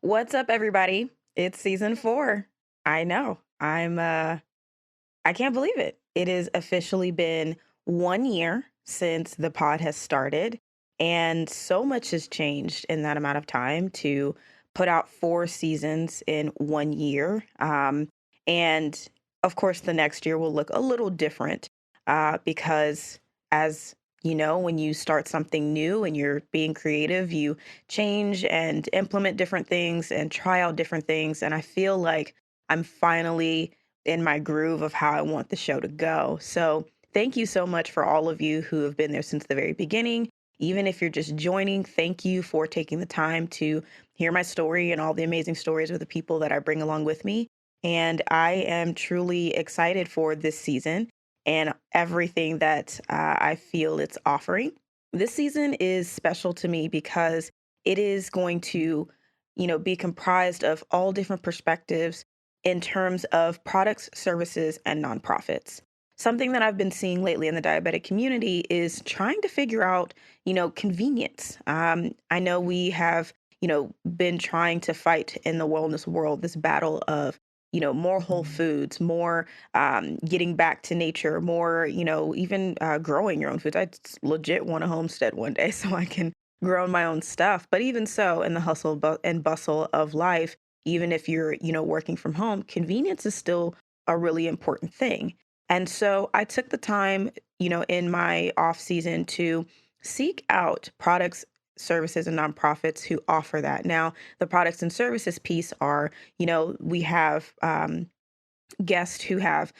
What's up, everybody? It's season 4. I know. I can't believe it. It has officially been 1 year since the pod has started, and so much has changed in that amount of time to put out 4 seasons in 1 year. And of course, the next year will look a little different, because as you know, when you start something new and you're being creative, you change and implement different things and try out different things. And I feel like I'm finally in my groove of how I want the show to go. So thank you so much for all of you who have been there since the very beginning. Even if you're just joining, thank you for taking the time to hear my story and all the amazing stories of the people that I bring along with me. And I am truly excited for this season and everything that I feel it's offering. This season is special to me because it is going to, be comprised of all different perspectives in terms of products, services, and nonprofits. Something that I've been seeing lately in the diabetic community is trying to figure out, convenience. I know we have, been trying to fight in the wellness world this battle of, more whole foods, more getting back to nature, more, even growing your own foods. Legit want to homestead one day so I can grow my own stuff. But even so, in the hustle and bustle of life, even if you're, working from home, convenience is still a really important thing. And so I took the time, in my off season to seek out products, services, and nonprofits who offer that. Now, the products and services piece are, we have guests who have,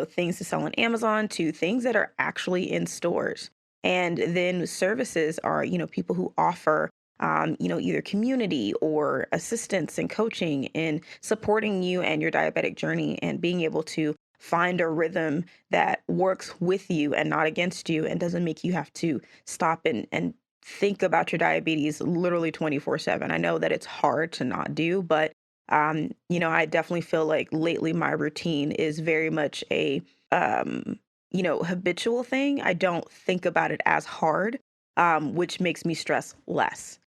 things to sell on Amazon to things that are actually in stores. And then services are, people who offer, either community or assistance and coaching in supporting you and your diabetic journey and being able to find a rhythm that works with you and not against you and doesn't make you have to stop and think about your diabetes literally 24/7. I know that it's hard to not do, but I definitely feel like lately my routine is very much a habitual thing. I don't think about it as hard, which makes me stress less.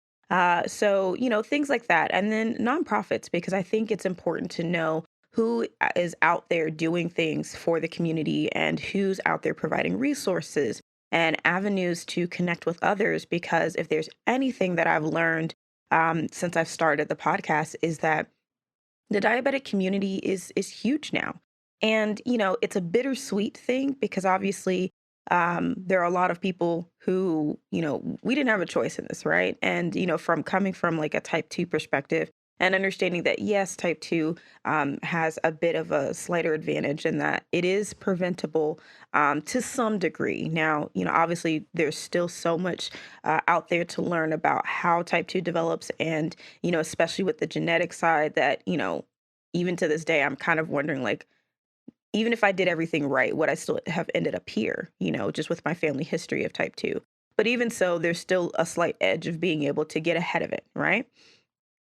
So, things like that. And then nonprofits, because I think it's important to know who is out there doing things for the community and who's out there providing resources and avenues to connect with others. Because if there's anything that I've learned since I've started the podcast, is that the diabetic community is huge now. And, it's a bittersweet thing because obviously there are a lot of people who, we didn't have a choice in this, right? And, from coming from like a type 2 perspective and understanding that, yes, type 2 has a bit of a slighter advantage in that it is preventable to some degree. Now, obviously there's still so much out there to learn about how type 2 develops and especially with the genetic side that, even to this day, I'm kind of wondering like, even if I did everything right, would I still have ended up here, just with my family history of type 2? But even so, there's still a slight edge of being able to get ahead of it, right?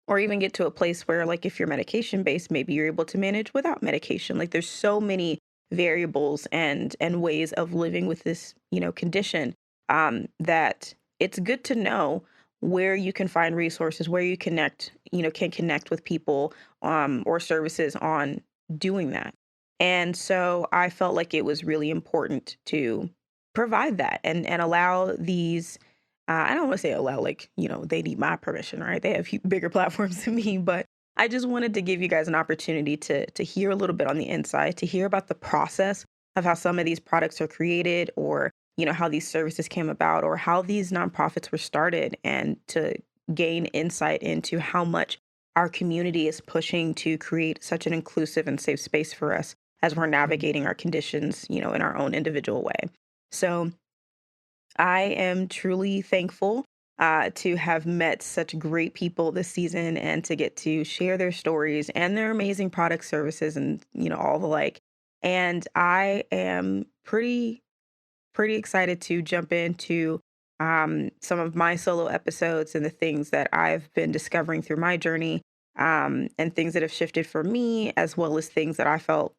Or even get to a place where, like, if you're medication based, maybe you're able to manage without medication. Like, there's so many variables and ways of living with this, condition that it's good to know where you can find resources, where you can connect with people or services on doing that. And so I felt like it was really important to provide that and allow these I don't want to say allow, like, they need my permission, right? They have bigger platforms than me, but I just wanted to give you guys an opportunity to hear a little bit on the inside, to hear about the process of how some of these products are created, or how these services came about, or how these nonprofits were started, and to gain insight into how much our community is pushing to create such an inclusive and safe space for us as we're navigating our conditions, in our own individual way. So I am truly thankful to have met such great people this season and to get to share their stories and their amazing product services and all the like. And I am pretty excited to jump into some of my solo episodes and the things that I've been discovering through my journey, and things that have shifted for me, as well as things that I felt,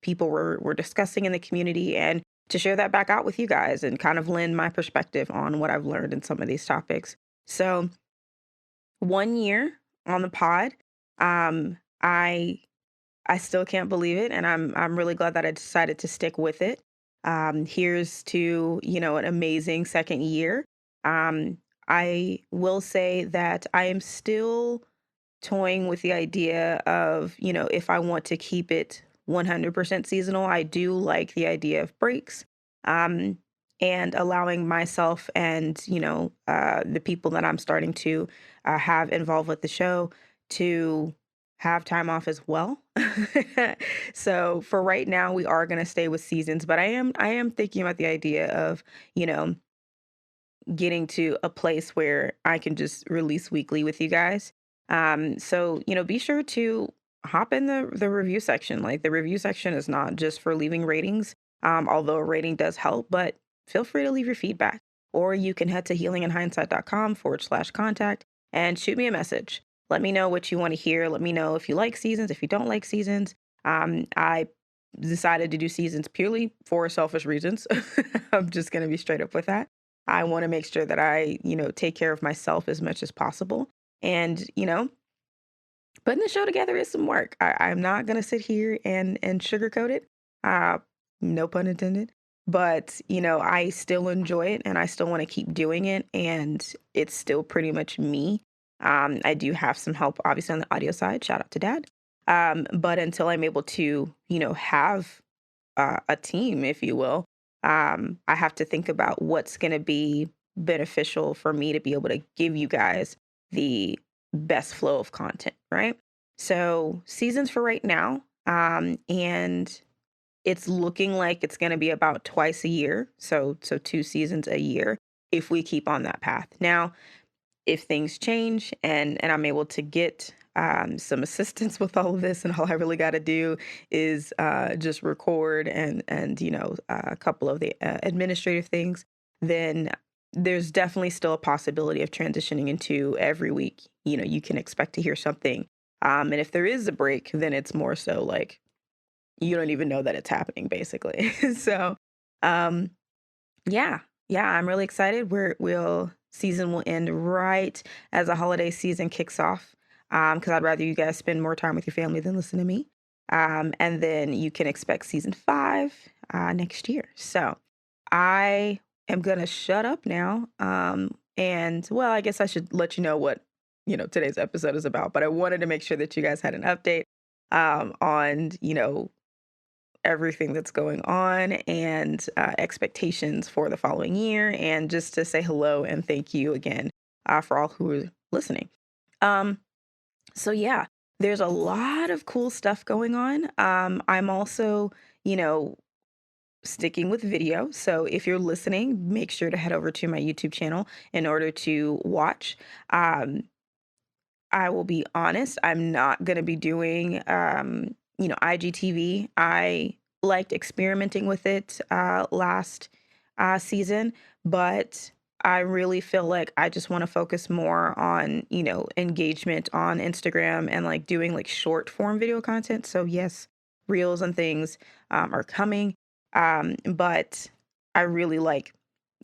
people were discussing in the community, and to share that back out with you guys and kind of lend my perspective on what I've learned in some of these topics. So 1 year on the pod. I still can't believe it, and I'm really glad that I decided to stick with it. Here's to, an amazing second year. Um, I will say that I am still toying with the idea of, if I want to keep it 100% seasonal. I do like the idea of breaks, um, and allowing myself and, the people that I'm starting to have involved with the show to have time off as well. So for right now, we are going to stay with seasons, but I am thinking about the idea of, you know, getting to a place where I can just release weekly with you guys. So be sure to hop in the review section. Like, the review section is not just for leaving ratings, although a rating does help, but feel free to leave your feedback. Or you can head to healingandhindsight.com/contact and shoot me a message. Let me know what you want to hear. Let me know if you like seasons, if you don't like seasons. I decided to do seasons purely for selfish reasons. I'm just going to be straight up with that. I want to make sure that I, take care of myself as much as possible. And, putting the show together is some work. I'm not going to sit here and sugarcoat it. Uh, no pun intended. But, I still enjoy it and I still want to keep doing it. And it's still pretty much me. I do have some help, obviously, on the audio side. Shout out to dad. But until I'm able to, have a team, if you will, I have to think about what's going to be beneficial for me to be able to give you guys the best flow of content, right? So, seasons for right now, and it's looking like it's going to be about twice a year, so 2 seasons a year if we keep on that path. Now, if things change and I'm able to get some assistance with all of this, and all I really got to do is just record and a couple of the administrative things, then there's definitely still a possibility of transitioning into every week. You can expect to hear something, and if there is a break, then it's more so like you don't even know that it's happening, basically. So, um, yeah. Yeah, I'm really excited. We'll season will end right as the holiday season kicks off. Because I'd rather you guys spend more time with your family than listen to me. And then you can expect season 5 next year. So I am gonna shut up now. And well, I guess I should let you know what today's episode is about. But I wanted to make sure that you guys had an update on everything that's going on and expectations for the following year, and just to say hello and thank you again for all who are listening. Um, so, yeah, there's a lot of cool stuff going on. I'm also, you know, sticking with video. So if you're listening, make sure to head over to my YouTube channel in order to watch. Um, I will be honest, I'm not going to be doing, IGTV. I liked experimenting with it last season, but I really feel like I just want to focus more on, engagement on Instagram and like doing like short form video content. So, yes, reels and things are coming. But I really like,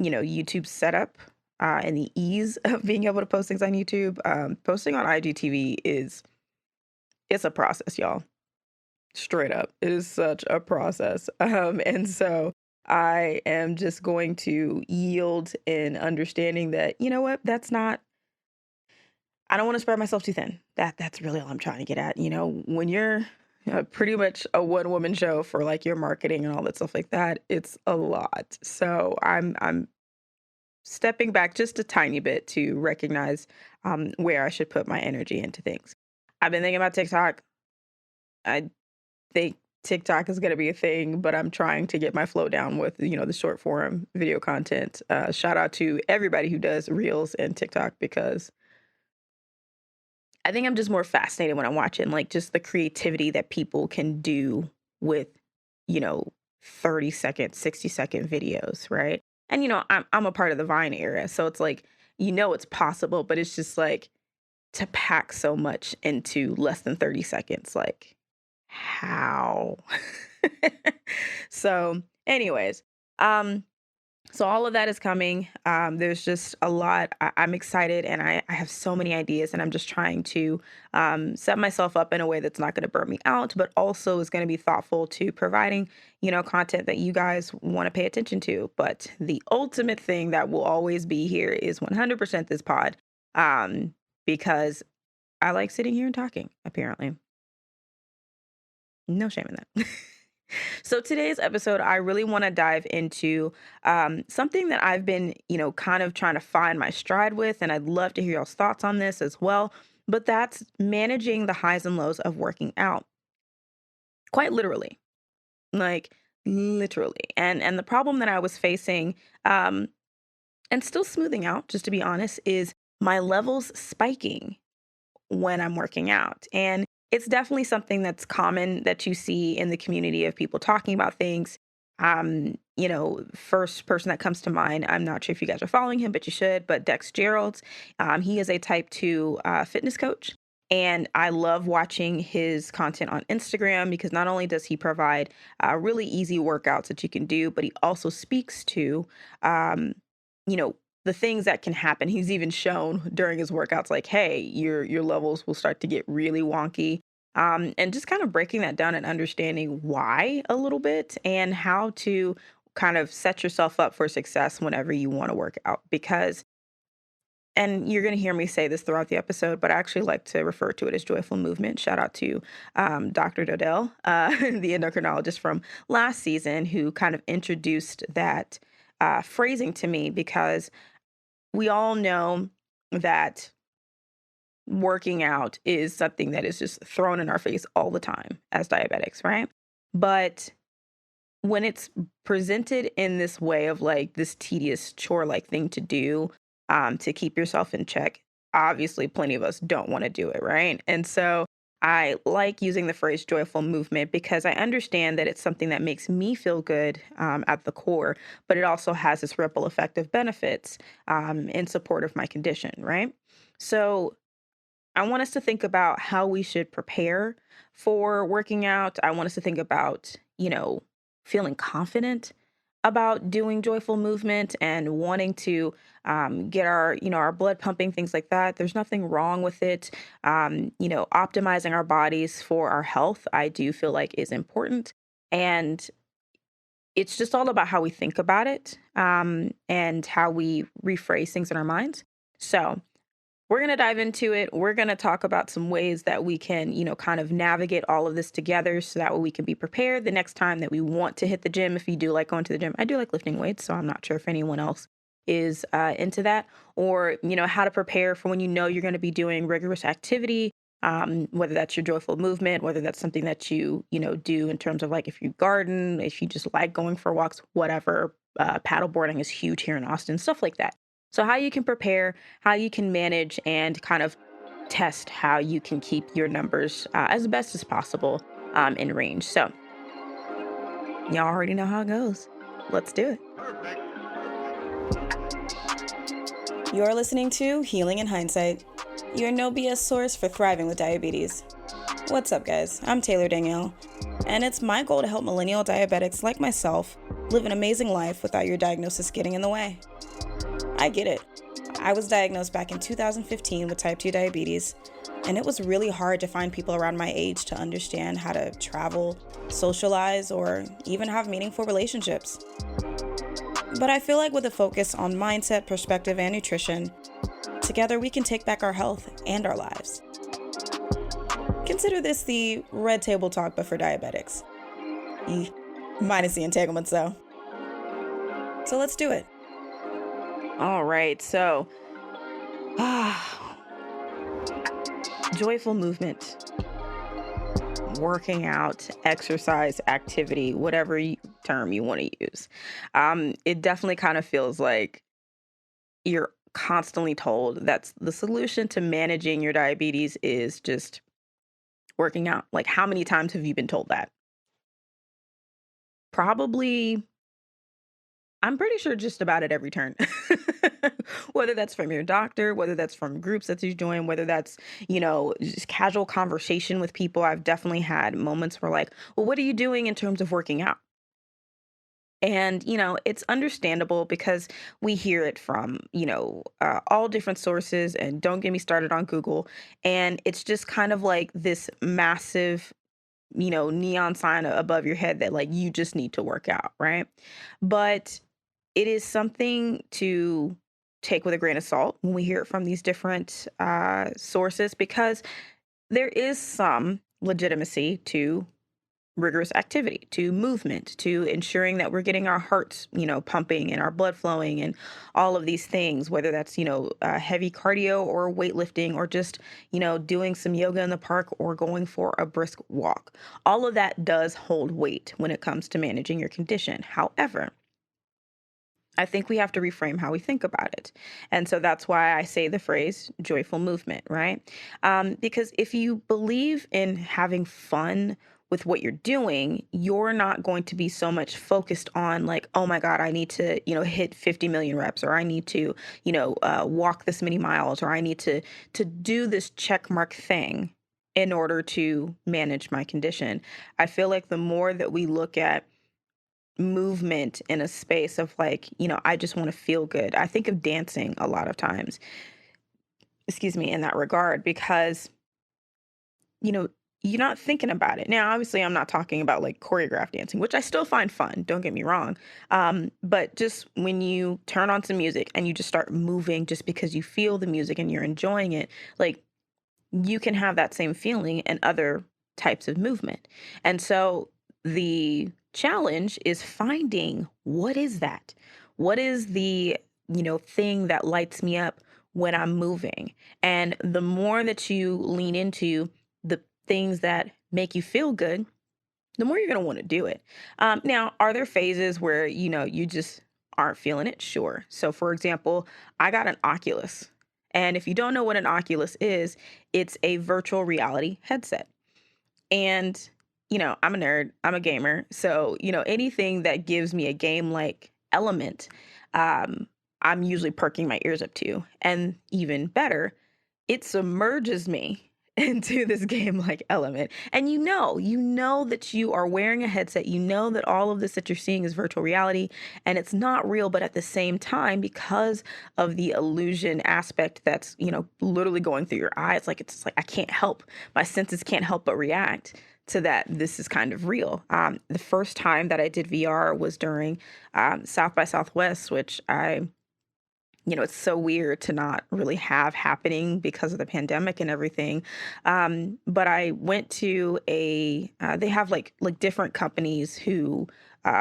YouTube setup and the ease of being able to post things on YouTube. Posting on IGTV it's a process, y'all. Straight up, it is such a process. And so I am just going to yield in understanding that that's not. I don't want to spread myself too thin. That's really all I'm trying to get at. When you're pretty much a one woman show for like your marketing and all that stuff like that, it's a lot. So I'm stepping back just a tiny bit to recognize where I should put my energy into things. I've been thinking about TikTok. I think TikTok is going to be a thing, but I'm trying to get my flow down with, the short form video content. Shout out to everybody who does Reels and TikTok, because I think I'm just more fascinated when I'm watching like just the creativity that people can do with, you know, 30-second, 60-second videos, right? And I'm a part of the Vine era, so it's like it's possible, but it's just like to pack so much into less than 30 seconds, like how? So, anyways, um So all of that is coming. There's just a lot. I'm excited, and I have so many ideas, and I'm just trying to set myself up in a way that's not going to burn me out, but also is going to be thoughtful to providing, content that you guys want to pay attention to. But the ultimate thing that will always be here is 100% this pod, um, because I like sitting here and talking. Apparently, no shame in that. So today's episode, I really want to dive into something that I've been, kind of trying to find my stride with, and I'd love to hear y'all's thoughts on this as well. But that's managing the highs and lows of working out, quite literally, like literally. And the problem that I was facing, um, and still smoothing out, just to be honest, is my levels spiking when I'm working out. And it's definitely something that's common that you see in the community of people talking about things. First person that comes to mind, I'm not sure if you guys are following him, but you should, but Dex Gerald's, he is a type 2 fitness coach. And I love watching his content on Instagram because not only does he provide really easy workouts that you can do, but he also speaks to, um, you know, the things that can happen. He's even shown during his workouts, like, hey, your levels will start to get really wonky. And just kind of breaking that down and understanding why a little bit and how to kind of set yourself up for success whenever you want to work out. Because, and you're going to hear me say this throughout the episode, but I actually like to refer to it as joyful movement. Shout out to Dr. Dodell, the endocrinologist from last season, who kind of introduced that phrasing to me because we all know that working out is something that is just thrown in our face all the time as diabetics, right? But when it's presented in this way of like this tedious chore like thing to do to keep yourself in check, obviously plenty of us don't want to do it, right? And so I like using the phrase joyful movement because I understand that it's something that makes me feel good at the core, but it also has this ripple effect of benefits in support of my condition, right? So I want us to think about how we should prepare for working out. I want us to think about, feeling confident about doing joyful movement and wanting to get our blood pumping, things like that. There's nothing wrong with it. Optimizing our bodies for our health, I do feel like is important. And it's just all about how we think about it and how we rephrase things in our minds. So, we're going to dive into it. We're going to talk about some ways that we can, kind of navigate all of this together so that way we can be prepared the next time that we want to hit the gym. If you do like going to the gym, I do like lifting weights, so I'm not sure if anyone else is into that, or, how to prepare for when you're going to be doing rigorous activity, whether that's your joyful movement, whether that's something that do in terms of like if you garden, if you just like going for walks, whatever. Paddle boarding is huge here in Austin, stuff like that. So, how you can prepare, how you can manage, and kind of test how you can keep your numbers as best as possible in range. So, y'all already know how it goes. Let's do it. You're listening to Healing in Hindsight, your no BS source for thriving with diabetes. What's up, guys? I'm Taylor Danielle, and it's my goal to help millennial diabetics like myself live an amazing life without your diagnosis getting in the way. I get it. I was diagnosed back in 2015 with type 2 diabetes, and it was really hard to find people around my age to understand how to travel, socialize, or even have meaningful relationships. But I feel like with a focus on mindset, perspective, and nutrition, together we can take back our health and our lives. Consider this the red table talk, but for diabetics. Minus the entanglements, though. So let's do it. All right, so joyful movement, working out, exercise, activity, whatever term you want to use. It definitely kind of feels like you're constantly told that's the solution to managing your diabetes is just working out. Like, how many times have you been told that? Probably, I'm pretty sure just about at every turn. Whether that's from your doctor, whether that's from groups that you join, whether that's, just casual conversation with people. I've definitely had moments where like, well, what are you doing in terms of working out? And, it's understandable because we hear it from, all different sources. And don't get me started on Google. And it's just kind of like this massive, neon sign above your head that like you just need to work out, right? But it is something to take with a grain of salt when we hear it from these different sources because there is some legitimacy to rigorous activity, to movement, to ensuring that we're getting our hearts, pumping and our blood flowing and all of these things, whether that's, heavy cardio or weightlifting or just, doing some yoga in the park or going for a brisk walk. All of that does hold weight when it comes to managing your condition. However, I think we have to reframe how we think about it. And so that's why I say the phrase joyful movement, right? Because if you believe in having fun with what you're doing, you're not going to be so much focused on like, oh my God, I need to, hit 50 million reps, or I need to, walk this many miles, or I need to do this check mark thing in order to manage my condition. I feel like the more that we look at movement in a space of like, I just want to feel good. I think of dancing a lot of times, excuse me, in that regard, because, you know, you're not thinking about it. Now, obviously, I'm not talking about like choreographed dancing, which I still find fun. Don't get me wrong. But just when you turn on some music and you just start moving just because you feel the music and you're enjoying it, like you can have that same feeling in other types of movement. And so the challenge is finding what is that? What is the, thing that lights me up when I'm moving? And the more that you lean into the things that make you feel good, the more you're going to want to do it. Now, are there phases where, you just aren't feeling it? Sure. So, for example, I got an Oculus. And if you don't know what an Oculus is, it's a virtual reality headset. And, I'm a nerd, I'm a gamer. So, anything that gives me a game like element, um, I'm usually perking my ears up to. And even better, it submerges me into this game like element. And you know that you are wearing a headset, you know that all of this that you're seeing is virtual reality and it's not real, but at the same time, because of the illusion aspect that's, literally going through your eyes, like it's like I can't help, my senses can't help but react to that. This is kind of real. The first time that I did VR was during South by Southwest, which it's so weird to not really have happening because of the pandemic and everything. But I went to they have like different companies who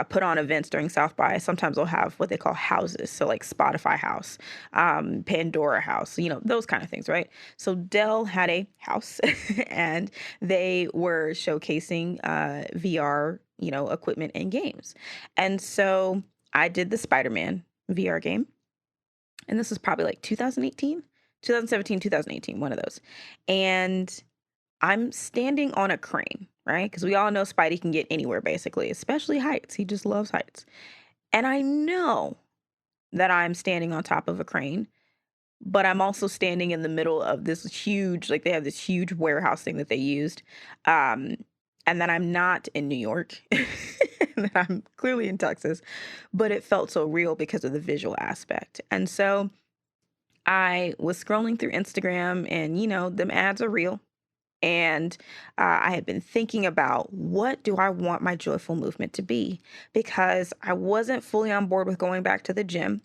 put on events during South by. Sometimes they'll have what they call houses. So like Spotify House, Pandora House, those kind of things, right? So Dell had a house and they were showcasing VR, equipment and games. And so I did the Spider-Man VR game, and this was probably like 2018, 2017, 2018, one of those. And I'm standing on a crane, right? Because we all know Spidey can get anywhere basically, especially heights. He just loves heights. And I know that I'm standing on top of a crane, but I'm also standing in the middle of this huge, like they have this huge warehouse thing that they used. Um, and that I'm not in New York, that I'm clearly in Texas, but it felt so real because of the visual aspect. And so I was scrolling through Instagram and, them ads are real. And I had been thinking about what do I want my joyful movement to be? Because I wasn't fully on board with going back to the gym.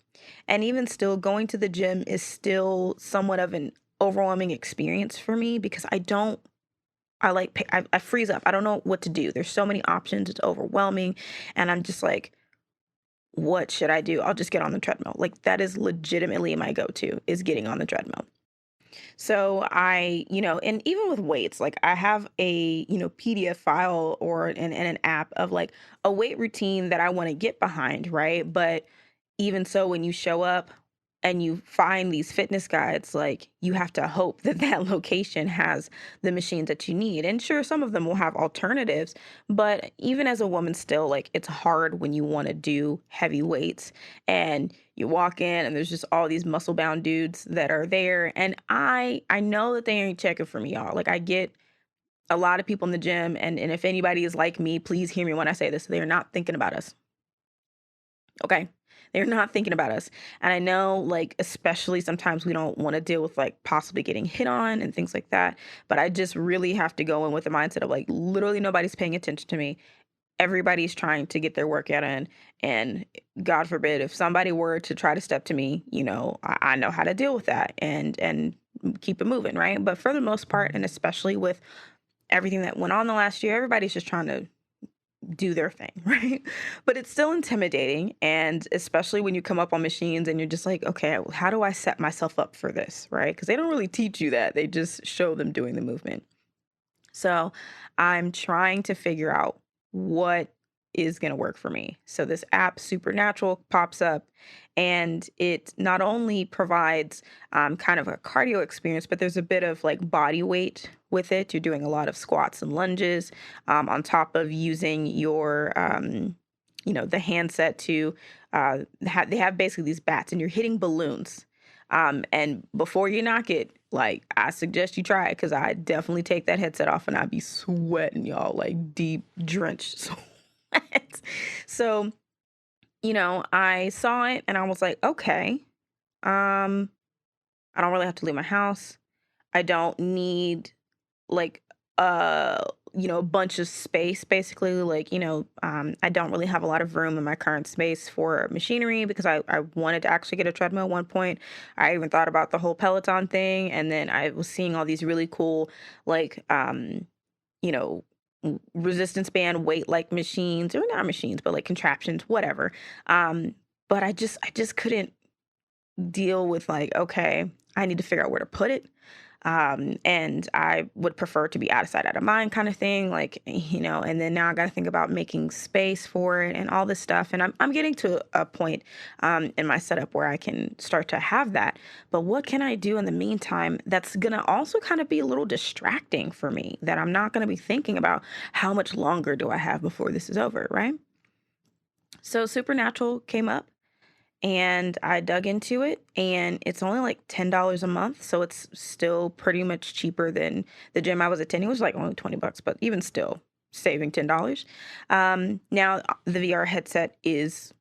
And even still, going to the gym is still somewhat of an overwhelming experience for me because I freeze up. I don't know what to do. There's so many options. It's overwhelming. And I'm just like, what should I do? I'll just get on the treadmill. Like that is legitimately my go-to is getting on the treadmill. So and even with weights, like I have a, PDF file or an app of like a weight routine that I want to get behind, right? But even so, when you show up and you find these fitness guides, like you have to hope that that location has the machines that you need. And sure, some of them will have alternatives, but even as a woman, still, like it's hard when you want to do heavy weights and you walk in and there's just all these muscle bound dudes that are there. And I know that they ain't checking for me, y'all. Like I get a lot of people in the gym, and if anybody is like me, please hear me when I say this. They're not thinking about us. Okay. They're not thinking about us. And I know, like, especially sometimes we don't want to deal with like possibly getting hit on and things like that. But I just really have to go in with the mindset of like, literally nobody's paying attention to me. Everybody's trying to get their workout in. And God forbid, if somebody were to try to step to me, I know how to deal with that and keep it moving. Right. But for the most part, and especially with everything that went on the last year, everybody's just trying to do their thing, right? But it's still intimidating. And especially when you come up on machines and you're just like, okay, how do I set myself up for this, right? Because they don't really teach you that, they just show them doing the movement. So I'm trying to figure out what is going to work for me. So this app, Supernatural, pops up and it not only provides kind of a cardio experience, but there's a bit of like body weight with it. You're doing a lot of squats and lunges on top of using the handset to, they have basically these bats and you're hitting balloons. And before you knock it, like I suggest you try it because I definitely take that headset off and I'd be sweating, y'all, like deep drenched sweat. So, I saw it and I was like, okay, um, I don't really have to leave my house. I don't need like a bunch of space basically, like I don't really have a lot of room in my current space for machinery because I wanted to actually get a treadmill at one point. I even thought about the whole Peloton thing, and then I was seeing all these really cool like you know resistance band weight like machines, or not machines but like contraptions, whatever. But I just couldn't deal with like, okay, I need to figure out where to put it. And I would prefer to be out of sight, out of mind kind of thing. Like, and then now I got to think about making space for it and all this stuff. And I'm getting to a point in my setup where I can start to have that. But what can I do in the meantime that's going to also kind of be a little distracting for me, that I'm not going to be thinking about how much longer do I have before this is over, right? So Supernatural came up and I dug into it, and it's only like $10 a month, so it's still pretty much cheaper than the gym I was attending. It was like only 20 bucks, but even still saving $10. Now the VR headset is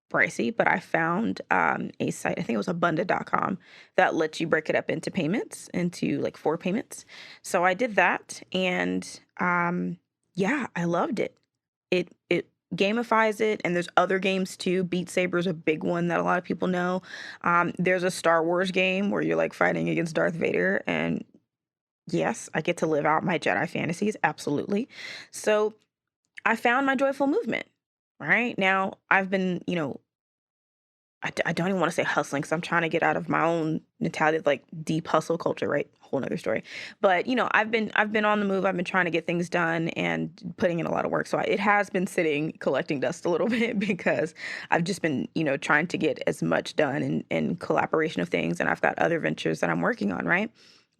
pricey, but I found a site, I think it was abundant.com, that lets you break it up into payments, into like four payments. So I did that, and yeah, I loved it. It gamifies it, and there's other games too. Beat Saber is a big one that a lot of people know. There's a Star Wars game where you're like fighting against Darth Vader, and yes, I get to live out my Jedi fantasies, absolutely. So I found my joyful movement. Right now, I've been, I don't even want to say hustling because I'm trying to get out of my own mentality of like deep hustle culture, right? Whole nother story. But I've been on the move. I've been trying to get things done and putting in a lot of work. So it has been sitting collecting dust a little bit because I've just been trying to get as much done in collaboration of things, and I've got other ventures that I'm working on, right?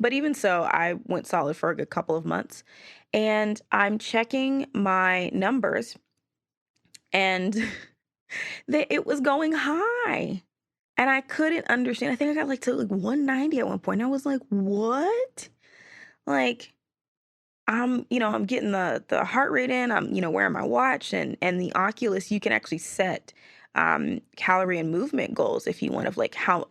But even so, I went solid for a good couple of months, and I'm checking my numbers, and it was going high. And I couldn't understand. I think I got like to like 190 at one point. I was like, "What?" Like I'm getting the heart rate in. I'm wearing my watch, and the Oculus, you can actually set calorie and movement goals if you want, of like how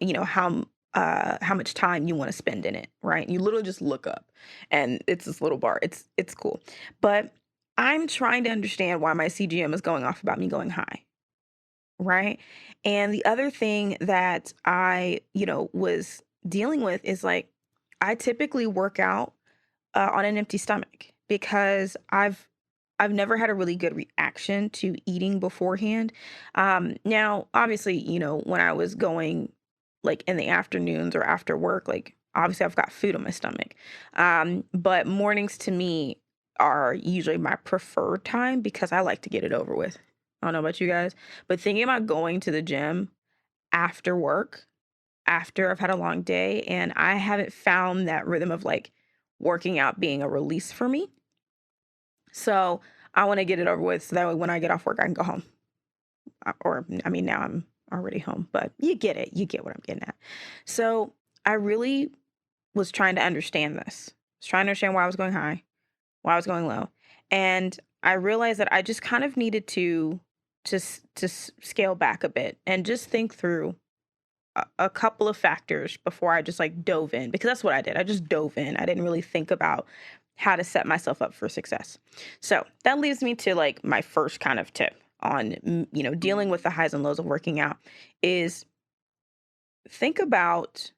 much time you want to spend in it, right? You literally just look up and it's this little bar. It's cool. But I'm trying to understand why my CGM is going off about me going high. Right. And the other thing that I, was dealing with is like, I typically work out on an empty stomach because I've never had a really good reaction to eating beforehand. Now, obviously, when I was going like in the afternoons or after work, like obviously I've got food on my stomach. But mornings to me are usually my preferred time because I like to get it over with. I don't know about you guys, but thinking about going to the gym after work, after I've had a long day, and I haven't found that rhythm of like working out being a release for me. So I want to get it over with so that way when I get off work, I can go home. Or, I mean, now I'm already home, but you get it. You get what I'm getting at. So I really was trying to understand this. I was trying to understand why I was going high, why I was going low. And I realized that I just kind of needed to scale back a bit and just think through a couple of factors before I just like dove in, because that's what I did. I just dove in. I didn't really think about how to set myself up for success. So that leads me to like my first kind of tip on dealing with the highs and lows of working out is think about,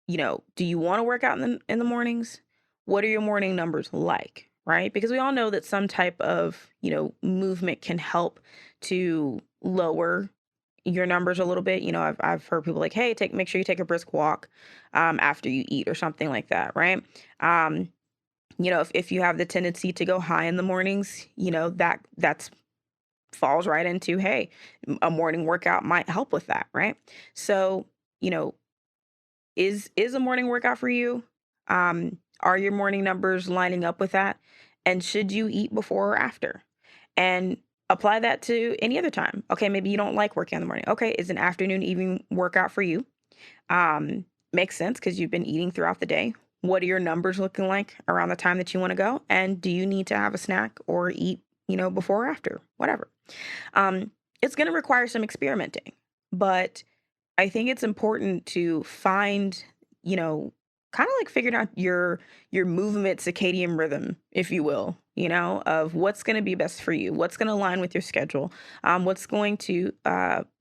do you want to work out in the mornings? What are your morning numbers like? Right? Because we all know that some type of, movement can help to lower your numbers a little bit. I've heard people like, hey, make sure you take a brisk walk after you eat or something like that, right? Um, if you have the tendency to go high in the mornings, that's falls right into, hey, a morning workout might help with that, right? So, you know, is a morning workout for you? Are your morning numbers lining up with that? And should you eat before or after? And apply that to any other time. Okay, maybe you don't like working in the morning. Okay, is an afternoon, evening workout for you? Um, Makes sense because you've been eating throughout the day. What are your numbers looking like around the time that you want to go? And do you need to have a snack or eat, before or after? Whatever. Um, it's going to require some experimenting, but I think it's important to find, you know, kind of like figuring out your movement circadian rhythm, if you will, of what's going to be best for you, what's going to align with your schedule, what's going to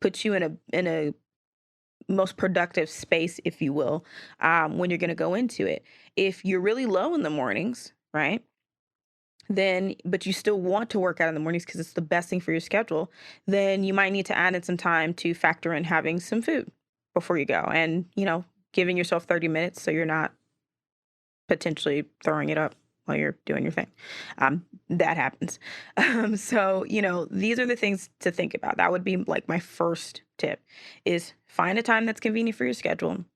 put you in a most productive space, if you will, when you're going to go into it. If you're really low in the mornings, right? Then, but you still want to work out in the mornings because it's the best thing for your schedule, then you might need to add in some time to factor in having some food before you go and, giving yourself 30 minutes so you're not potentially throwing it up while you're doing your thing. That happens. So, these are the things to think about. That would be like my first tip is find a time that's convenient for your schedule.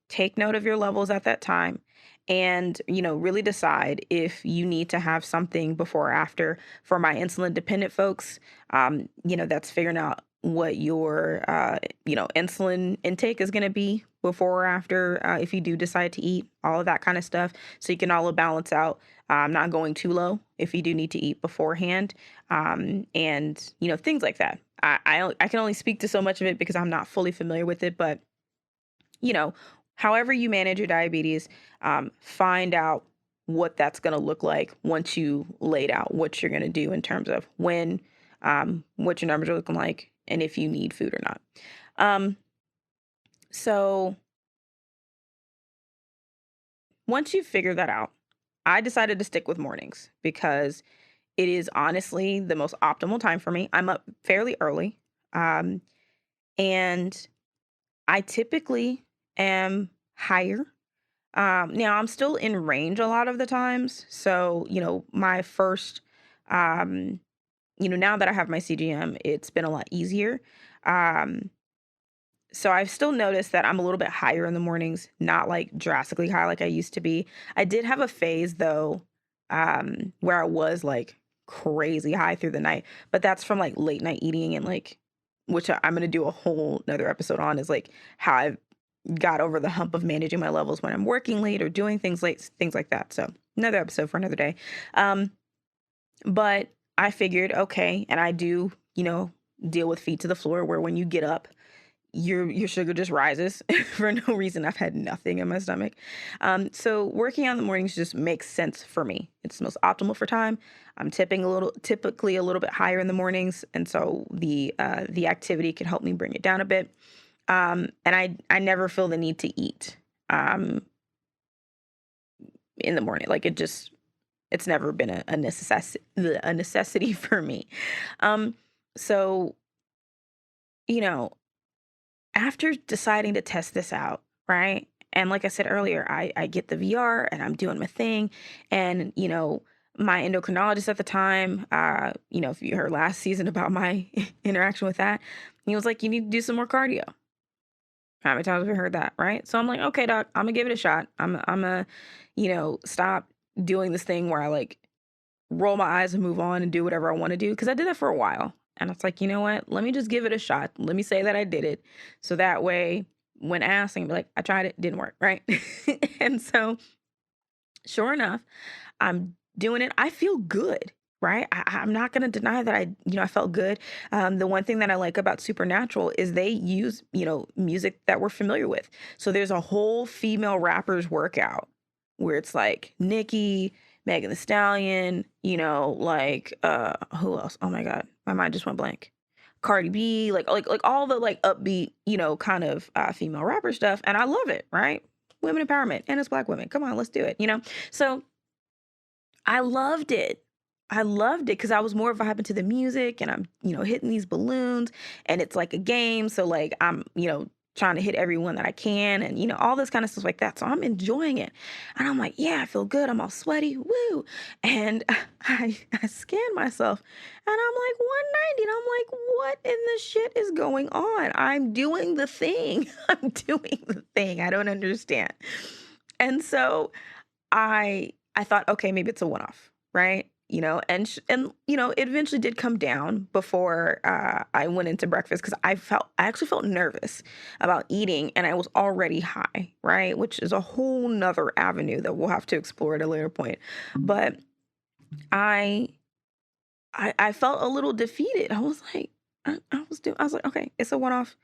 Take note of your levels at that time and, really decide if you need to have something before or after. For my insulin dependent folks, that's figuring out what your, insulin intake is going to be before or after, if you do decide to eat, all of that kind of stuff. So you can all balance out, not going too low if you do need to eat beforehand, and, things like that. I can only speak to so much of it because I'm not fully familiar with it, but you know, however you manage your diabetes, find out what that's going to look like once you laid out what you're going to do in terms of what your numbers are looking like, and if you need food or not. Um, so once you figure that out, I decided to stick with mornings because it is honestly the most optimal time for me. I'm up fairly early, um, and I typically am higher. Now I'm still in range a lot of the times. So, my first, um, now that I have my CGM, it's been a lot easier. Um, so I've still noticed that I'm a little bit higher in the mornings, not like drastically high like I used to be. I did have a phase though, where I was like crazy high through the night, but that's from like late night eating and like, which I'm gonna do a whole another episode on is like how I got over the hump of managing my levels when I'm working late or doing things late, things like that. So another episode for another day. Um, but I figured, okay, and I do, deal with feet to the floor where when you get up, your sugar just rises for no reason. I've had nothing in my stomach. So working out in the mornings just makes sense for me. It's the most optimal for time. I'm typically a little bit higher in the mornings, and so the activity can help me bring it down a bit. And I never feel the need to eat um in the morning. Like it's never been a necessity for me. Um so, you know, after deciding to test this out, right? And like I said earlier, I get the VR and I'm doing my thing. And, my endocrinologist at the time, if you heard last season about my interaction with that, he was like, you need to do some more cardio. How many times have we heard that, right? So I'm like, okay, doc, I'm gonna give it a shot. I'm gonna, stop doing this thing where I like roll my eyes and move on and do whatever I want to do. Cause I did that for a while. And it's like, you know what? Let me just give it a shot. Let me say that I did it. So that way, when asked, I can be like, I tried it, didn't work, right? And so, sure enough, I'm doing it. I feel good. right? I'm not going to deny that I felt good. The one thing that I like about Supernatural is they use, music that we're familiar with. So there's a whole female rappers workout where it's like Nicki, Megan the Stallion, like who else? Oh my God, my mind just went blank. Cardi B, like all the like upbeat, kind of female rapper stuff, and I love it, right? Women empowerment, and it's Black women. Come on, let's do it. So I loved it. I loved it because I was more vibing to the music and I'm, hitting these balloons and it's like a game. So like I'm, trying to hit everyone that I can and, all this kind of stuff like that. So I'm enjoying it. And I'm like, yeah, I feel good. I'm all sweaty. Woo. And I scan myself and I'm like 190. And I'm like, what in the shit is going on? I'm doing the thing. I'm doing the thing. I don't understand. And so I thought, okay, maybe it's a one-off, right? It eventually did come down before I went into breakfast because I actually felt nervous about eating and I was already high, right? Which is a whole nother avenue that we'll have to explore at a later point. But I I felt a little defeated. I was like, I was like, okay, it's a one-off.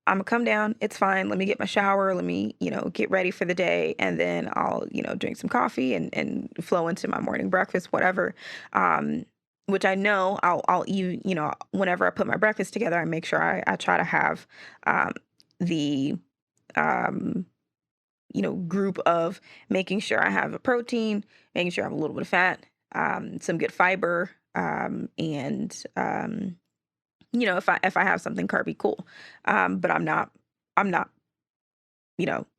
I'm gonna come down. It's fine. Let me get my shower. Let me, get ready for the day. And then I'll, drink some coffee and flow into my morning breakfast, whatever. Um, which I know I'll eat, whenever I put my breakfast together, I make sure I try to have um, the, um, group of making sure I have a protein, making sure I have a little bit of fat, some good fiber, and, if I have something carby, cool. But I'm not,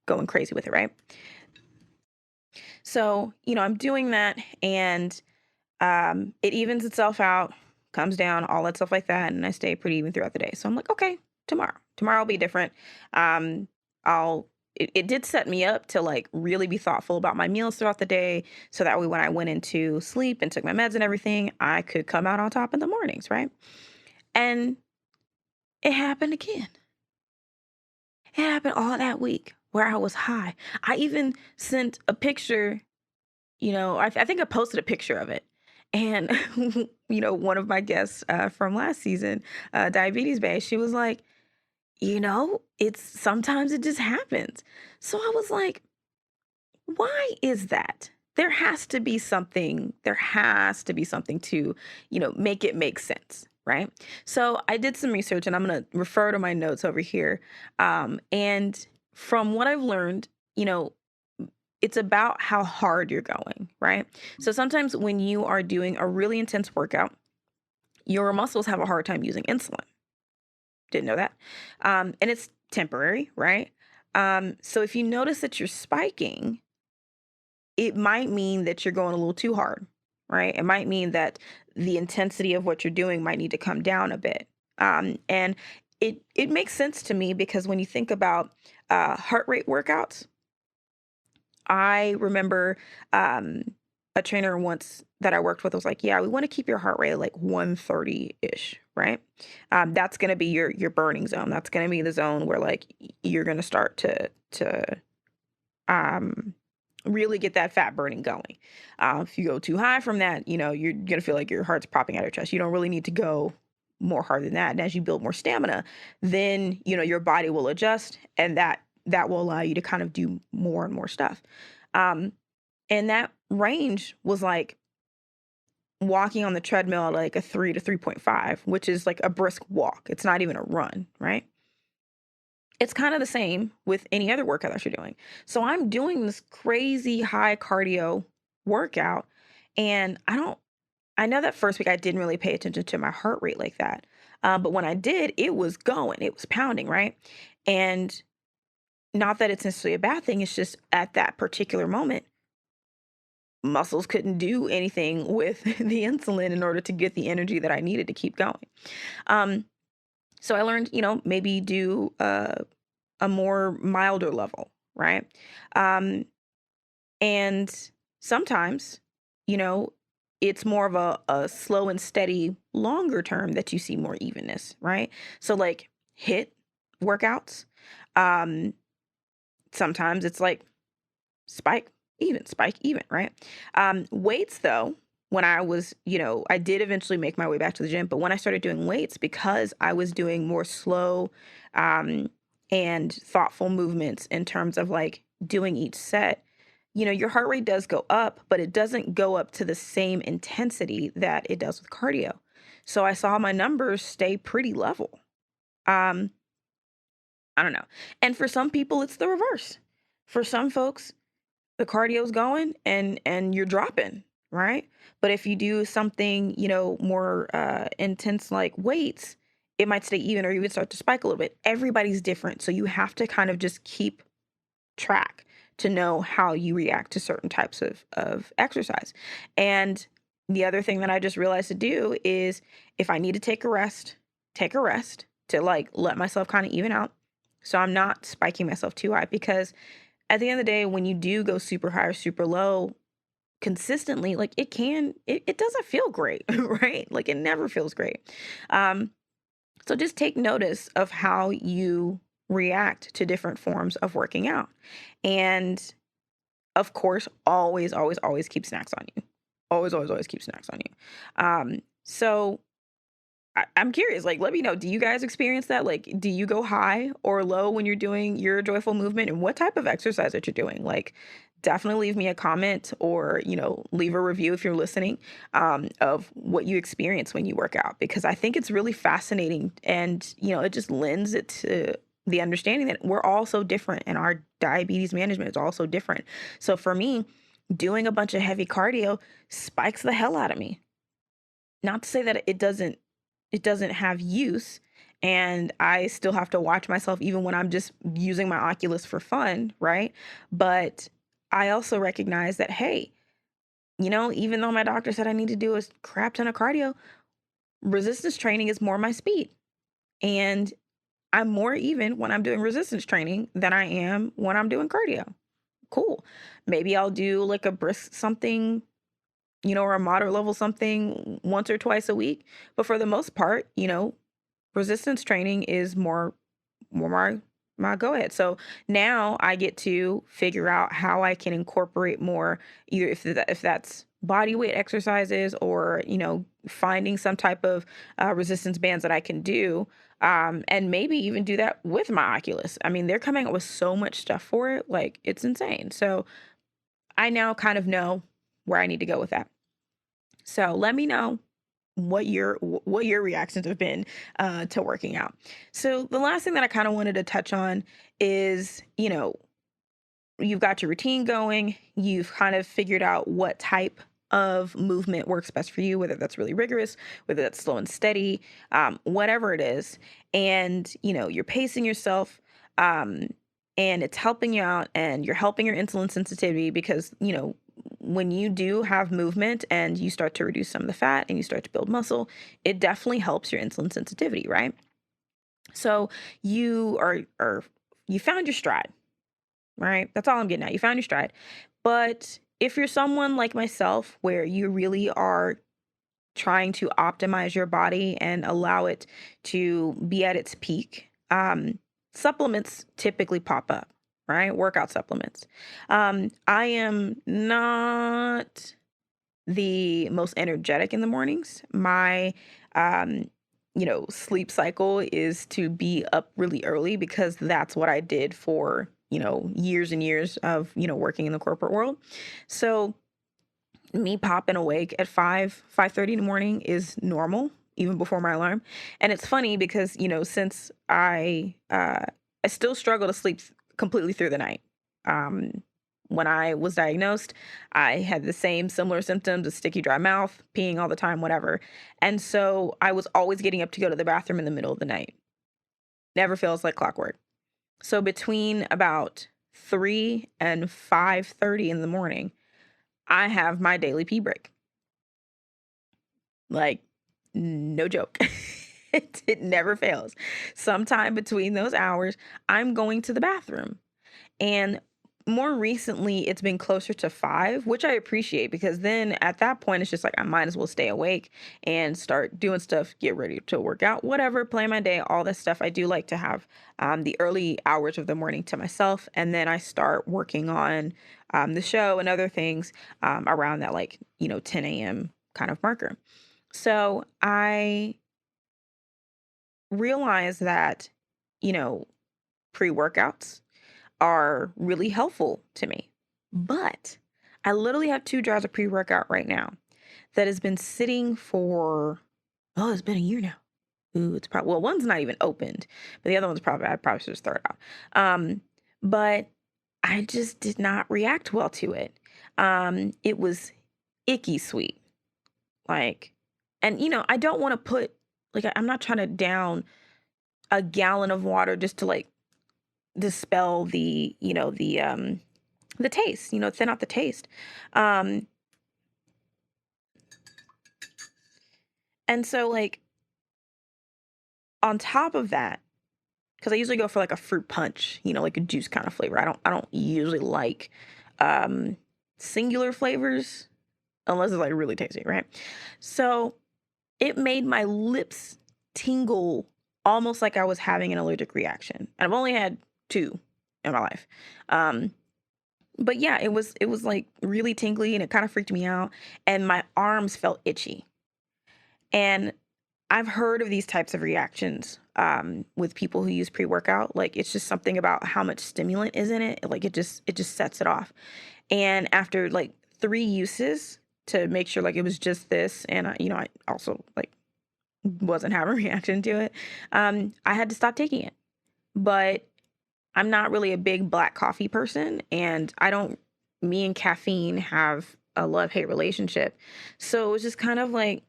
going crazy with it, right? So, I'm doing that and it evens itself out, comes down, all that stuff like that, and I stay pretty even throughout the day. So I'm like, okay, tomorrow. Tomorrow will be different. Um, it did set me up to like really be thoughtful about my meals throughout the day. So that way when I went into sleep and took my meds and everything, I could come out on top in the mornings, right? And it happened again. It happened all that week where I was high. I even sent a picture, I think I posted a picture of it. And, one of my guests from last season, Diabetes Bay, she was like, it's sometimes it just happens. So I was like, why is that? There has to be something to, make it make sense. Right. So I did some research and I'm going to refer to my notes over here. And from what I've learned, you know, it's about how hard you're going. Right. So sometimes when you are doing a really intense workout, your muscles have a hard time using insulin. Didn't know that. And it's temporary. Right. So if you notice that you're spiking, it might mean that you're going a little too hard, right? It might mean that the intensity of what you're doing might need to come down a bit. And it makes sense to me because when you think about heart rate workouts, I remember a trainer once that I worked with was like, "Yeah, we want to keep your heart rate at like 130 ish, right? That's going to be your burning zone. That's going to be the zone where like you're going to start to um, really get that fat burning going. If you go too high from that, you're gonna feel like your heart's popping out of your chest. You don't really need to go more hard than that. And as you build more stamina, then your body will adjust, and that will allow you to kind of do more and more stuff. Um, and that range was like walking on the treadmill at like a 3 to 3.5, which is like a brisk walk. It's not even a run, right? It's kind of the same with any other workout that you're doing. So I'm doing this crazy high cardio workout and I know that first week I didn't really pay attention to my heart rate like that. But when I did, it was going, it was pounding, right? And not that it's necessarily a bad thing. It's just at that particular moment, muscles couldn't do anything with the insulin in order to get the energy that I needed to keep going. Um, so I learned, maybe do a more milder level, right? Um, and sometimes, you know, it's more of a slow and steady, longer term that you see more evenness, right? So like hit workouts. Um, Sometimes it's like spike, spike even, right? Weights though. when I was, I did eventually make my way back to the gym, but when I started doing weights, because I was doing more slow um, and thoughtful movements in terms of like doing each set, your heart rate does go up, but it doesn't go up to the same intensity that it does with cardio. So I saw my numbers stay pretty level. Um, I don't know. And for some people, it's the reverse. For some folks, the cardio's going and you're dropping, right? But if you do something, more intense like weights, it might stay even or even start to spike a little bit. Everybody's different, so you have to kind of just keep track to know how you react to certain types of exercise. And the other thing that I just realized to do is if I need to take a rest to like let myself kind of even out. So I'm not spiking myself too high because at the end of the day, when you do go super high or super low consistently, like it doesn't feel great, right? Like it never feels great. Um, so just take notice of how you react to different forms of working out. And of course, always, always, always keep snacks on you. Always, always, always keep snacks on you. So I'm curious, like, let me know, do you guys experience that? Like, do you go high or low when you're doing your joyful movement and what type of exercise that you're doing? Like, definitely leave me a comment or, leave a review if you're listening of what you experience when you work out, because I think it's really fascinating and, it just lends it to the understanding that we're all so different and our diabetes management is also different. So for me, doing a bunch of heavy cardio spikes the hell out of me. Not to say that it doesn't have use and I still have to watch myself even when I'm just using my Oculus for fun, right? But I also recognize that, hey, even though my doctor said I need to do a crap ton of cardio, resistance training is more my speed. And I'm more even when I'm doing resistance training than I am when I'm doing cardio. Cool. Maybe I'll do like a brisk something, or a moderate level something once or twice a week. But for the most part, resistance training is more my go ahead. So now I get to figure out how I can incorporate more, either if that's body weight exercises or finding some type of resistance bands that I can do, and maybe even do that with my Oculus. I mean, they're coming up with so much stuff for it, like it's insane. So I now kind of know where I need to go with that. So let me know what your reactions have been to working out. So the last thing that I kind of wanted to touch on is, you've got your routine going, you've kind of figured out what type of movement works best for you, whether that's really rigorous, whether that's slow and steady, whatever it is, and you're pacing yourself. Um, and it's helping you out and you're helping your insulin sensitivity because when you do have movement and you start to reduce some of the fat and you start to build muscle, it definitely helps your insulin sensitivity, right? So you you found your stride, right? That's all I'm getting at. You found your stride. But if you're someone like myself where you really are trying to optimize your body and allow it to be at its peak, supplements typically pop up, right? Workout supplements. I am not the most energetic in the mornings. My, um, sleep cycle is to be up really early because that's what I did for, years and years of, working in the corporate world. So me popping awake at 5:30 in the morning is normal even before my alarm. And it's funny because, since I still struggle to sleep completely through the night. Um when I was diagnosed, I had the same similar symptoms, a sticky dry mouth, peeing all the time, whatever. And so I was always getting up to go to the bathroom in the middle of the night. Never feels like clockwork. So between about 3 and 5:30 in the morning, I have my daily pee break. Like, no joke. It never fails. Sometime between those hours, I'm going to the bathroom. And more recently, it's been closer to 5, which I appreciate because then at that point, it's just like I might as well stay awake and start doing stuff, get ready to work out, whatever, plan my day, all this stuff. I do like to have the early hours of the morning to myself. And then I start working on the show and other things around that, like, 10 a.m. kind of marker. So I realized that, you know, pre-workouts are really helpful to me. But I literally have 2 jars of pre-workout right now that has been sitting for, oh, it's been a year now. Ooh, it's probably, well, one's not even opened, but the other one's probably, I probably should just throw it out. But I just did not react well to it. It was icky sweet. Like, and I don't want to put, like, I'm not trying to down a gallon of water just to like dispel the taste, thin out the taste. Um, and so like on top of that, because I usually go for like a fruit punch, like a juice kind of flavor. I don't usually like um singular flavors unless it's like really tasty, right? So it made my lips tingle almost like I was having an allergic reaction. And I've only had two in my life. Um, but yeah, it was like really tingly and it kind of freaked me out. And my arms felt itchy. And I've heard of these types of reactions with people who use pre-workout. Like it's just something about how much stimulant is in it. Like it just sets it off. And after like 3 uses to make sure like it was just this, and I also like wasn't having a reaction to it, I had to stop taking it. But I'm not really a big black coffee person, and I don't. Me and caffeine have a love-hate relationship, so it was just kind of like,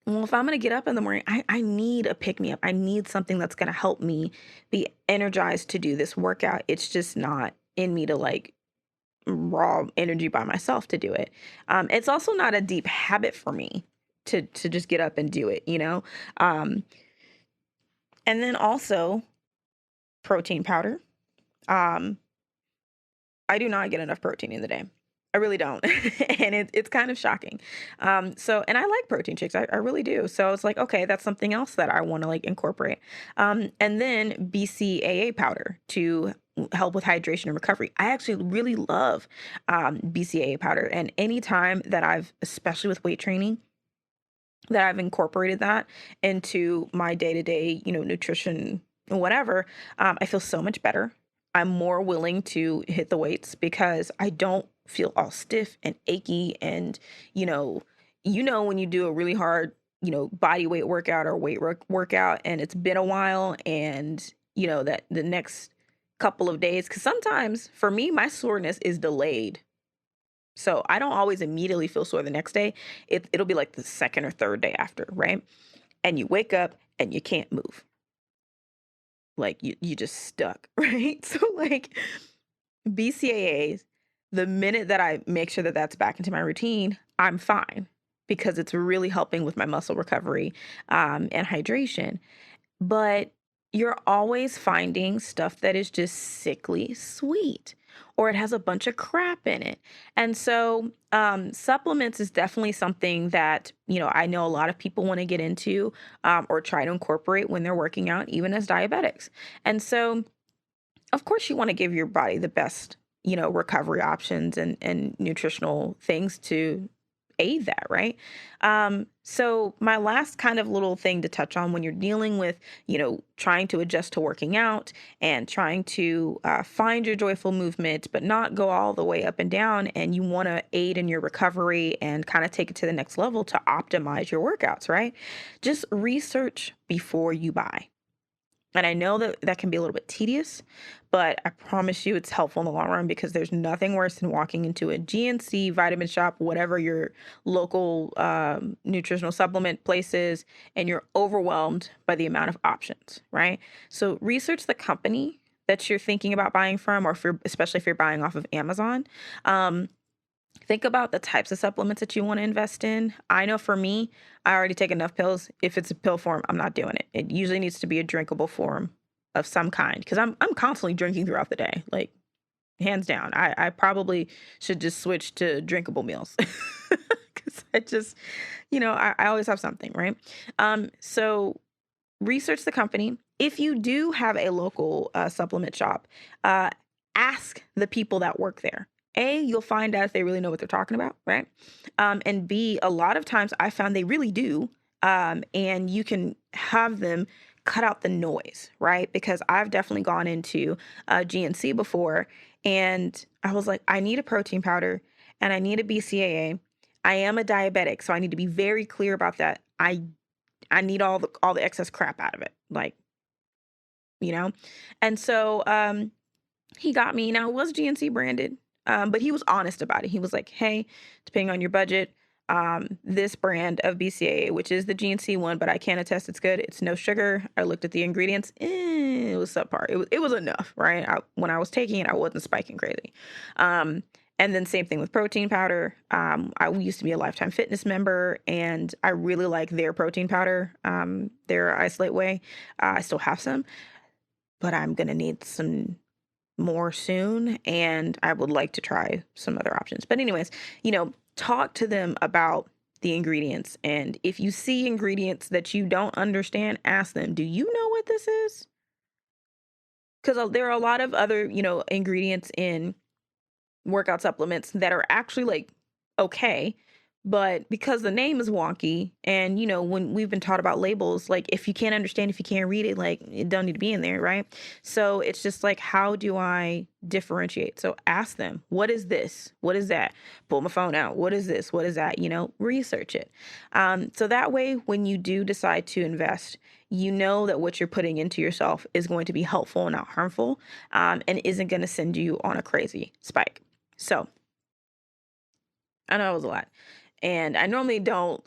well, if I'm gonna get up in the morning, I need a pick me up. I need something that's gonna help me be energized to do this workout. It's just not in me to like raw energy by myself to do it. It's also not a deep habit for me to just get up and do it. Um, and then also protein powder. Um, I do not get enough protein in the day. I really don't. And it's kind of shocking. And I like protein shakes. I really do. So it's like, okay, that's something else that I want to like incorporate. And then BCAA powder to help with hydration and recovery. I actually really love BCAA powder. And anytime that especially with weight training, that I've incorporated that into my day to day, nutrition, whatever, I feel so much better. I'm more willing to hit the weights because I don't feel all stiff and achy. And, you know, when you do a really hard, body weight workout or workout and it's been a while and, that the next couple of days, because sometimes for me, my soreness is delayed, so I don't always immediately feel sore the next day. It'll be like the second or third day after, right? And you wake up and you can't move. Like you just stuck, right? So like BCAAs, the minute that I make sure that that's back into my routine, I'm fine because it's really helping with my muscle recovery and hydration. But you're always finding stuff that is just sickly sweet or it has a bunch of crap in it. And so supplements is definitely something that, I know a lot of people want to get into or try to incorporate when they're working out, even as diabetics. And so of course you want to give your body the best, recovery options and nutritional things to aid that, right? So my last kind of little thing to touch on when you're dealing with, trying to adjust to working out and trying to find your joyful movement, but not go all the way up and down, and you want to aid in your recovery and kind of take it to the next level to optimize your workouts, right? Just research before you buy. And I know that that can be a little bit tedious, but I promise you it's helpful in the long run because there's nothing worse than walking into a GNC, vitamin shop, whatever your local nutritional supplement place is, and you're overwhelmed by the amount of options, right? So research the company that you're thinking about buying from, or especially if you're buying off of Amazon. Um, Think about the types of supplements that you want to invest in. I know for me, I already take enough pills. If it's a pill form, I'm not doing it. It usually needs to be a drinkable form of some kind because I'm constantly drinking throughout the day. Like hands down. I probably should just switch to drinkable meals. Because I just, I always have something, right? So research the company. If you do have a local supplement shop, uh, ask the people that work there. A, you'll find out if they really know what they're talking about, right? And B, a lot of times I found they really do. And you can have them cut out the noise, right? Because I've definitely gone into GNC before, and I was like, I need a protein powder and I need a BCAA. I am a diabetic, so I need to be very clear about that. I need all the excess crap out of it, like, you know. And so he got me. Now it was GNC branded, but he was honest about it. He was like, "Hey, depending on your budget, this brand of BCAA, which is the GNC one, but I can attest it's good. It's no sugar. I looked at the ingredients. It was subpar. It was enough, right? When I was taking it, I wasn't spiking crazy. And then same thing with protein powder. I used to be a Lifetime Fitness member, and I really like their protein powder, their Isolate Whey. I still have some, but I'm gonna need some more soon, and I would like to try some other options. But anyways, talk to them about the ingredients, and if you see ingredients that you don't understand, ask them, "Do you know what this is?" Cuz there are a lot of other, ingredients in workout supplements that are actually like okay, but because the name is wonky, and when we've been taught about labels, like if you can't understand, if you can't read it, like it don't need to be in there, right? So it's just like, how do I differentiate? So ask them, what is this, what is that? Pull my phone out, what is this, what is that? Research it. So that way, when you do decide to invest, you know that what you're putting into yourself is going to be helpful and not harmful, and isn't going to send you on a crazy spike. So I know it was a lot. And I normally don't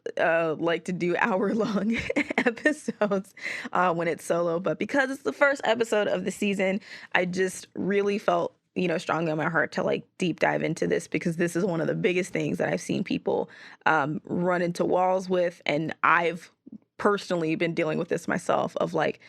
like to do hour-long episodes when it's solo, but because it's the first episode of the season, I just really felt, strongly on my heart to like deep dive into this, because this is one of the biggest things that I've seen people run into walls with. And I've personally been dealing with this myself of like,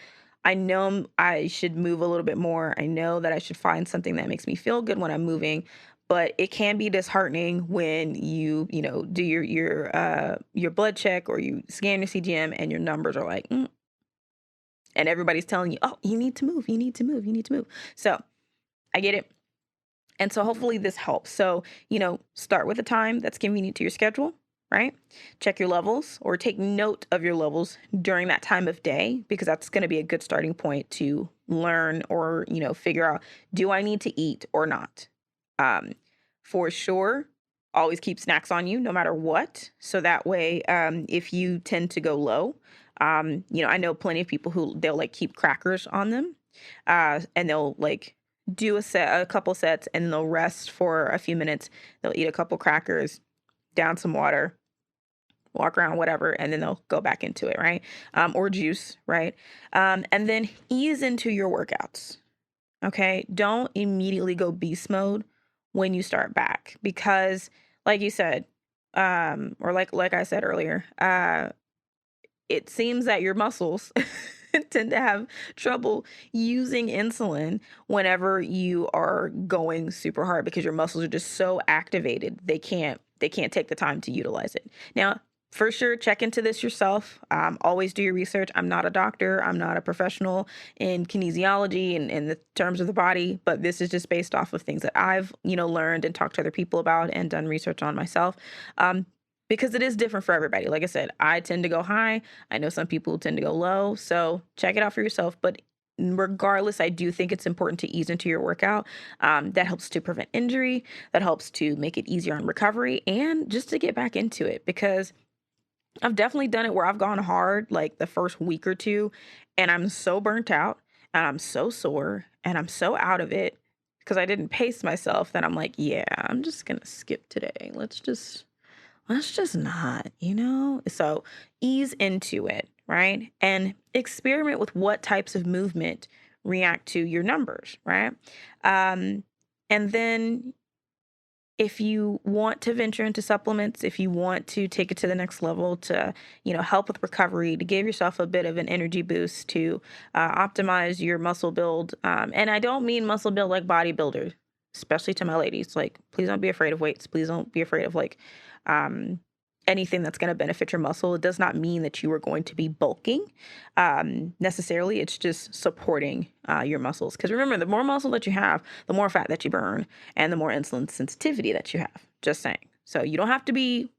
I know I should move a little bit more. I know that I should find something that makes me feel good when I'm moving, but it can be disheartening when do your blood check, or you scan your CGM and your numbers are like, and everybody's telling you, oh, you need to move, you need to move, you need to move. So I get it. And so hopefully this helps. So, start with a time that's convenient to your schedule, right? Check your levels, or take note of your levels during that time of day, because that's going to be a good starting point to learn, or, figure out, do I need to eat or not? Um, for sure, always keep snacks on you no matter what. So that way, if you tend to go low, I know plenty of people who they'll like keep crackers on them, and they'll like do a couple sets, and they'll rest for a few minutes. They'll eat a couple crackers, down some water, walk around, whatever, and then they'll go back into it, right? Or juice, right? And then ease into your workouts. Okay, don't immediately go beast mode when you start back, because, like you said, or like I said earlier, it seems that your muscles tend to have trouble using insulin whenever you are going super hard, because your muscles are just so activated, they can't take the time to utilize it. Now, for sure, check into this yourself. Always do your research. I'm not a doctor. I'm not a professional in kinesiology and in the terms of the body, but this is just based off of things that I've, learned and talked to other people about and done research on myself. Um, because it is different for everybody. Like I said, I tend to go high. I know some people tend to go low. So check it out for yourself. But regardless, I do think it's important to ease into your workout. That helps to prevent injury. That helps to make it easier on recovery, and just to get back into it, because I've definitely done it where I've gone hard like the first week or two, and I'm so burnt out, and I'm so sore, and I'm so out of it because I didn't pace myself, that I'm like, yeah, I'm just going to skip today. Let's just not, So ease into it, right? And experiment with what types of movement react to your numbers, right? Um, and then if you want to venture into supplements, if you want to take it to the next level to, help with recovery, to give yourself a bit of an energy boost, to optimize your muscle build. And I don't mean muscle build like bodybuilders, especially to my ladies. Like, please don't be afraid of weights. Please don't be afraid of like um, anything that's going to benefit your muscle. It does not mean that you are going to be bulking necessarily. It's just supporting your muscles. Because remember, the more muscle that you have, the more fat that you burn, and the more insulin sensitivity that you have. Just saying. So you don't have to be,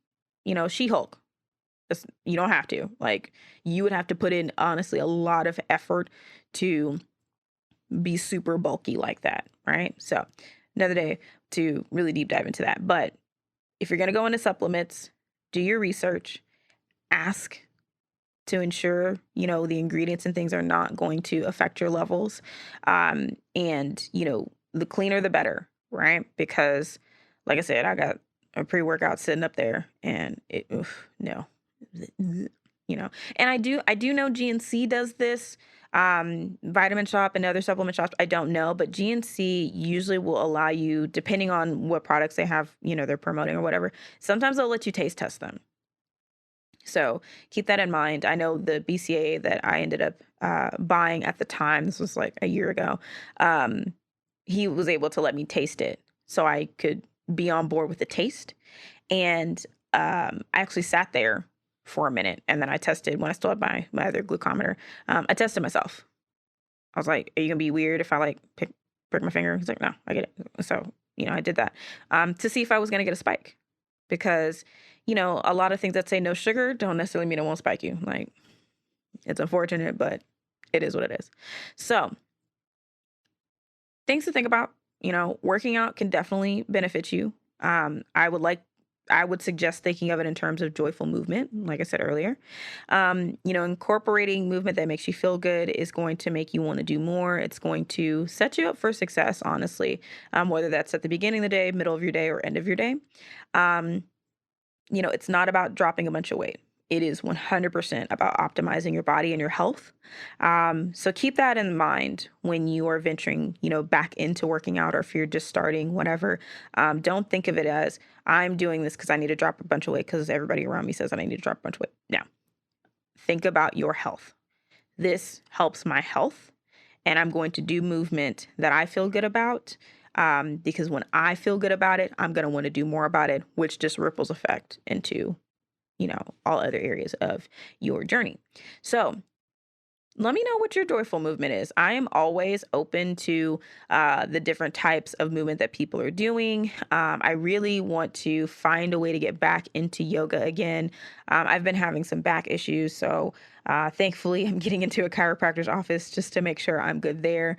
She-Hulk. You don't have to. Like, you would have to put in, honestly, a lot of effort to be super bulky like that, right? So another day to really deep dive into that. But if you're going to go into supplements, do your research, ask to ensure, the ingredients and things are not going to affect your levels. And, the cleaner, the better, right? Because like I said, I got a pre-workout sitting up there and no, and I do know GNC does this. Vitamin Shop and other supplement shops, I don't know, but GNC usually will allow you, depending on what products they have, they're promoting or whatever. Sometimes they'll let you taste test them. So keep that in mind. I know the BCA that I ended up buying at the time, this was like a year ago, he was able to let me taste it so I could be on board with the taste. And I actually sat there for a minute, and then I tested when I still had my other glucometer. I tested myself. I was like, "Are you gonna be weird if I like prick my finger?" He's like, "No, I get it." So I did that to see if I was gonna get a spike, because a lot of things that say no sugar don't necessarily mean it won't spike you. Like, it's unfortunate, but it is what it is. So things to think about. Working out can definitely benefit you. I would suggest thinking of it in terms of joyful movement, like I said earlier. Incorporating movement that makes you feel good is going to make you want to do more. It's going to set you up for success, honestly, whether that's at the beginning of the day, middle of your day, or end of your day. It's not about dropping a bunch of weight. It is 100% about optimizing your body and your health. So keep that in mind when you are venturing, back into working out, or if you're just starting, whatever. Don't think of it as, I'm doing this because I need to drop a bunch of weight because everybody around me says that I need to drop a bunch of weight. No, think about your health. This helps my health, and I'm going to do movement that I feel good about. Because when I feel good about it, I'm going to want to do more about it, which just ripples effect into, all other areas of your journey. So let me know what your joyful movement is. I am always open to the different types of movement that people are doing. I really want to find a way to get back into yoga again. I've been having some back issues, so thankfully I'm getting into a chiropractor's office just to make sure I'm good there.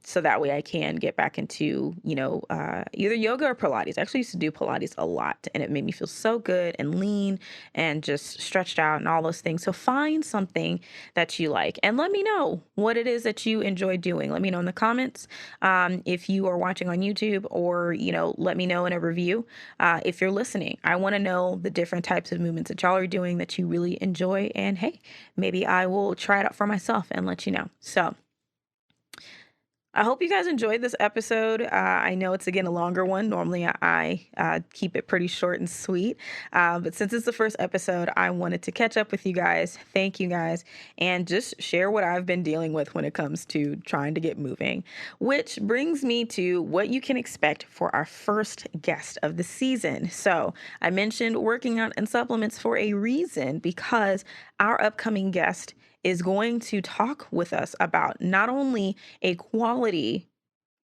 So that way I can get back into, either yoga or Pilates. I actually used to do Pilates a lot, and it made me feel so good and lean and just stretched out and all those things. So find something that you like, and let me know what it is that you enjoy doing. Let me know in the comments, if you are watching on YouTube, or let me know in a review if you're listening. I want to know the different types of movements that y'all are doing that you really enjoy, and hey, maybe I will try it out for myself and let you know. So I hope you guys enjoyed this episode. I know it's, again, a longer one. Normally, I keep it pretty short and sweet. But since it's the first episode, I wanted to catch up with you guys. Thank you guys. And just share what I've been dealing with when it comes to trying to get moving. Which brings me to what you can expect for our first guest of the season. So I mentioned working out and supplements for a reason, because our upcoming guest is going to talk with us about not only a quality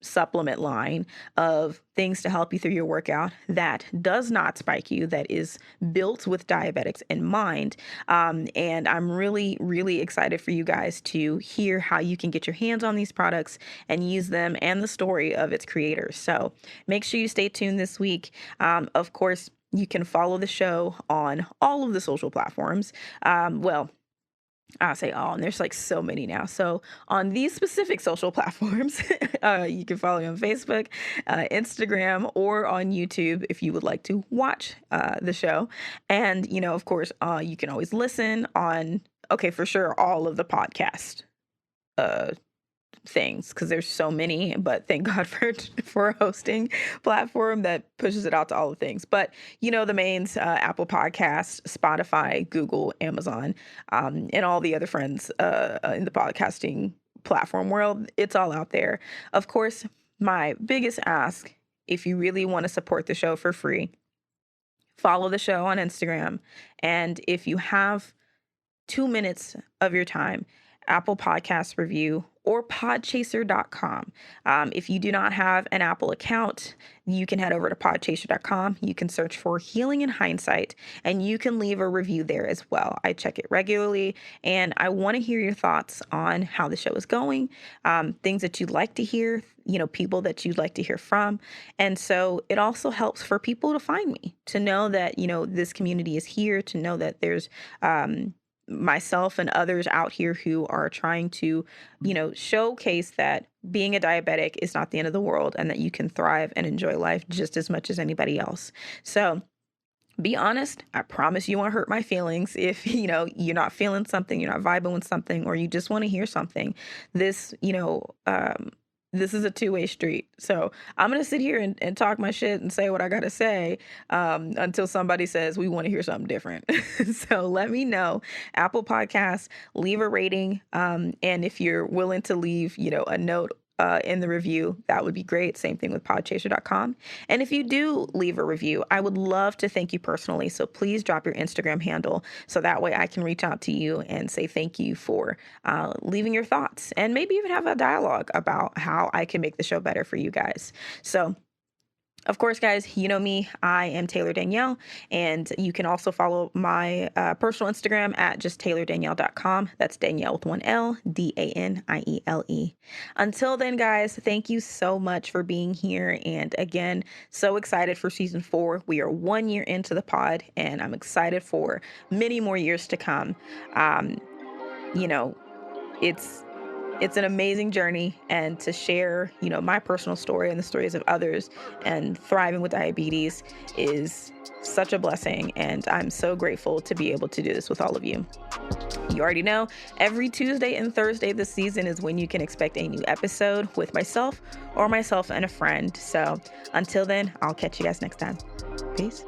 supplement line of things to help you through your workout that does not spike you, that is built with diabetics in mind. And I'm really, really excited for you guys to hear how you can get your hands on these products and use them, and the story of its creators. So make sure you stay tuned this week. Of course, you can follow the show on all of the social platforms. I'll say all, and there's like so many now. So on these specific social platforms, you can follow me on Facebook, Instagram, or on YouTube if you would like to watch the show. And, of course, you can always listen on, okay, for sure, all of the podcast uh, things, because there's so many, but thank God for a hosting platform that pushes it out to all the things. But the mains, Apple Podcasts, Spotify, Google, Amazon, and all the other friends in the podcasting platform world. It's all out there. Of course, my biggest ask, if you really want to support the show for free, follow the show on Instagram. And if you have 2 minutes of your time, Apple Podcast review, or podchaser.com. If you do not have an Apple account, you can head over to podchaser.com. You can search for Healing in Hindsight, and you can leave a review there as well. I check it regularly, and I want to hear your thoughts on how the show is going, things that you'd like to hear, people that you'd like to hear from. And so it also helps for people to find me, to know that, this community is here, to know that there's myself and others out here who are trying to, showcase that being a diabetic is not the end of the world and that you can thrive and enjoy life just as much as anybody else. So be honest. I promise you won't hurt my feelings if, you're not feeling something, you're not vibing with something, or you just want to hear something. This, this is a two-way street. So I'm going to sit here and talk my shit and say what I got to say until somebody says we want to hear something different. So let me know. Apple Podcasts, leave a rating. And if you're willing to leave, a note in the review, that would be great. Same thing with podchaser.com. And if you do leave a review, I would love to thank you personally. So please drop your Instagram handle so that way I can reach out to you and say thank you for leaving your thoughts, and maybe even have a dialogue about how I can make the show better for you guys. So of course, guys, you know me, I am Taylor Danielle, and you can also follow my personal Instagram at just taylordanielle.com. That's Danielle with one L, Daniele. Until then, guys, thank you so much for being here. And again, so excited for season 4. We are 1 year into the pod, and I'm excited for many more years to come. It's an amazing journey, and to share, my personal story and the stories of others and thriving with diabetes is such a blessing. And I'm so grateful to be able to do this with all of you. You already know, every Tuesday and Thursday this season is when you can expect a new episode with myself and a friend. So until then, I'll catch you guys next time. Peace.